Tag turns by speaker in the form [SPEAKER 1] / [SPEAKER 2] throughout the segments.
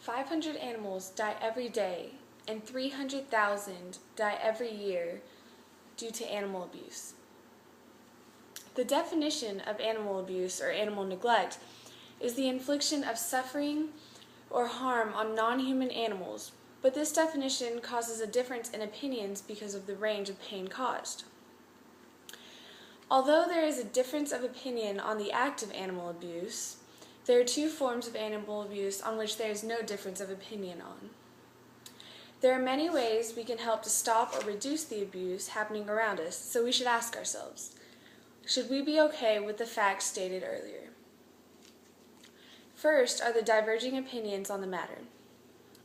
[SPEAKER 1] 500 animals die every day, and 300,000 die every year due to animal abuse. The definition of animal abuse or animal neglect is the infliction of suffering or harm on non-human animals, but this definition causes a difference in opinions because of the range of pain caused. Although there is a difference of opinion on the act of animal abuse, there are two forms of animal abuse on which there is no difference of opinion on. There are many ways we can help to stop or reduce the abuse happening around us, so we should ask ourselves, should we be okay with the facts stated earlier? First are the diverging opinions on the matter.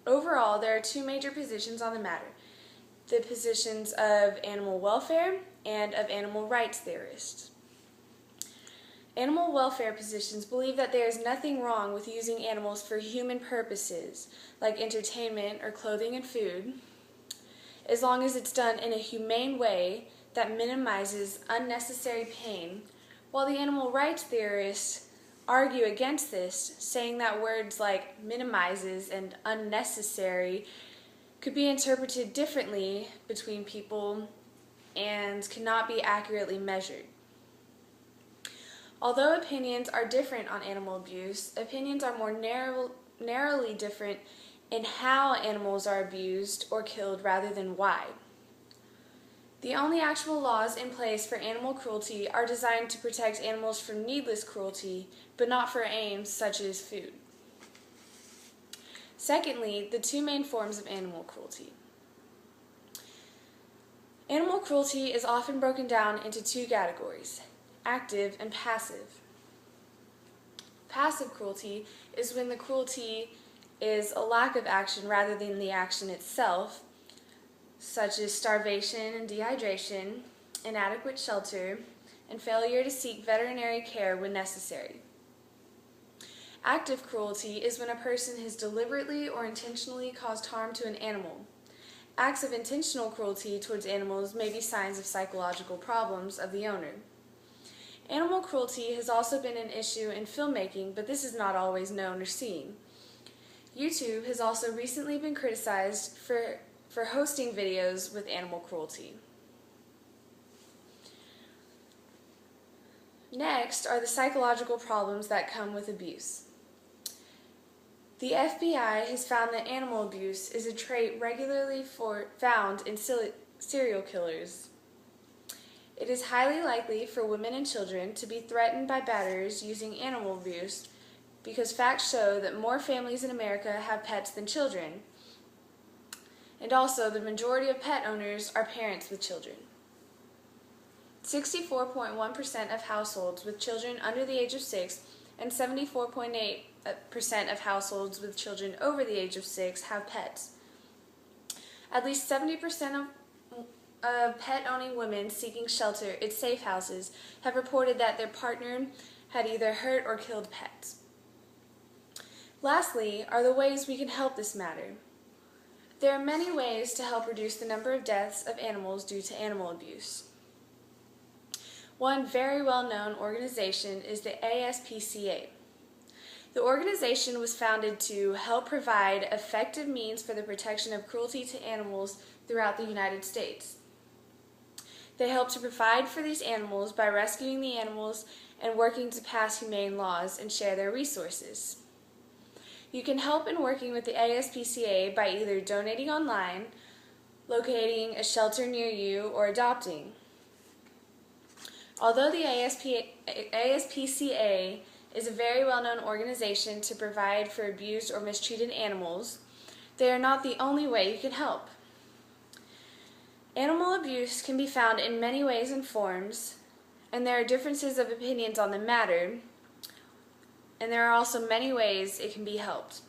[SPEAKER 1] Overall, there are two major positions on the matter, the positions of animal welfare and of animal rights theorists. Animal welfare positions believe that there is nothing wrong with using animals for human purposes, like entertainment or clothing and food, as long as it's done in a humane way that minimizes unnecessary pain, while the animal rights theorists argue against this, saying that words like minimizes and unnecessary could be interpreted differently between people and cannot be accurately measured. Although opinions are different on animal abuse, opinions are more narrowly different in how animals are abused or killed rather than why. The only actual laws in place for animal cruelty are designed to protect animals from needless cruelty, but not for aims such as food. Secondly, the two main forms of animal cruelty. Animal cruelty is often broken down into two categories: active and passive. Passive cruelty is when the cruelty is a lack of action rather than the action itself, such as starvation and dehydration, inadequate shelter, and failure to seek veterinary care when necessary. Active cruelty is when a person has deliberately or intentionally caused harm to an animal. Acts of intentional cruelty towards animals may be signs of psychological problems of the owner. Animal cruelty has also been an issue in filmmaking, but this is not always known or seen. YouTube has also recently been criticized for hosting videos with animal cruelty. Next are the psychological problems that come with abuse. The FBI has found that animal abuse is a trait regularly found in serial killers. It is highly likely for women and children to be threatened by batterers using animal abuse because facts show that more families in America have pets than children. And also, the majority of pet owners are parents with children. 64.1% of households with children under the age of 6 and 74.8% of households with children over the age of 6 have pets. At least 70% of pet-owning women seeking shelter at safe houses have reported that their partner had either hurt or killed pets. Lastly are the ways we can help this matter. There are many ways to help reduce the number of deaths of animals due to animal abuse. One very well-known organization is the ASPCA. The organization was founded to help provide effective means for the protection of cruelty to animals throughout the United States. They help to provide for these animals by rescuing the animals and working to pass humane laws and share their resources. You can help in working with the ASPCA by either donating online, locating a shelter near you, or adopting. Although the ASPCA is a very well-known organization to provide for abused or mistreated animals, they are not the only way you can help. Animal abuse can be found in many ways and forms, and there are differences of opinions on the matter, and there are also many ways it can be helped.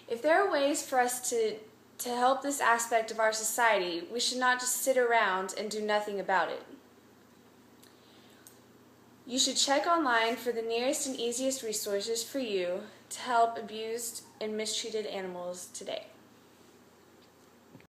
[SPEAKER 1] If there are ways for us to help this aspect of our society, we should not just sit around and do nothing about it. You should check online for the nearest and easiest resources for you to help abused and mistreated animals today.